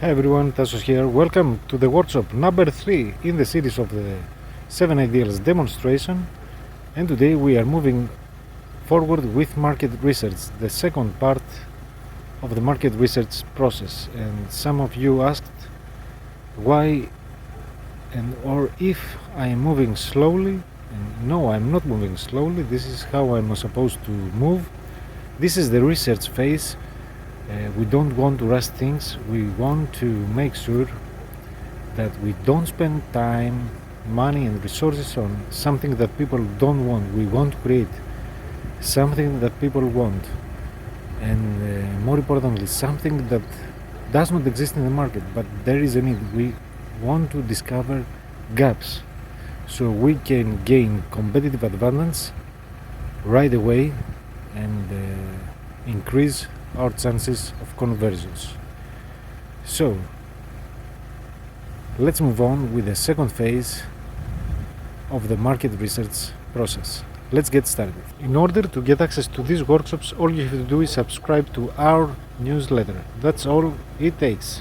Hi everyone, Tassos here. Welcome to the workshop number 3 in the series of the 7 Ideals demonstration. And today we are moving forward with market research, the second part of the market research process. And some of you asked why or if I am moving slowly. And no, I'm not moving slowly. This is how I'm supposed to move. This is the research phase. We don't want to rush things. We want to make sure that we don't spend time, money and resources on something that people don't want. We want to create something that people want, and more importantly, something that does not exist in the market, but there is a need. We want to discover gaps so we can gain competitive advantage right away and increase our chances of conversions. So let's move on with the second phase of the market research process. Let's get started. In order to get access to these workshops, all you have to do is subscribe to our newsletter. That's all it takes.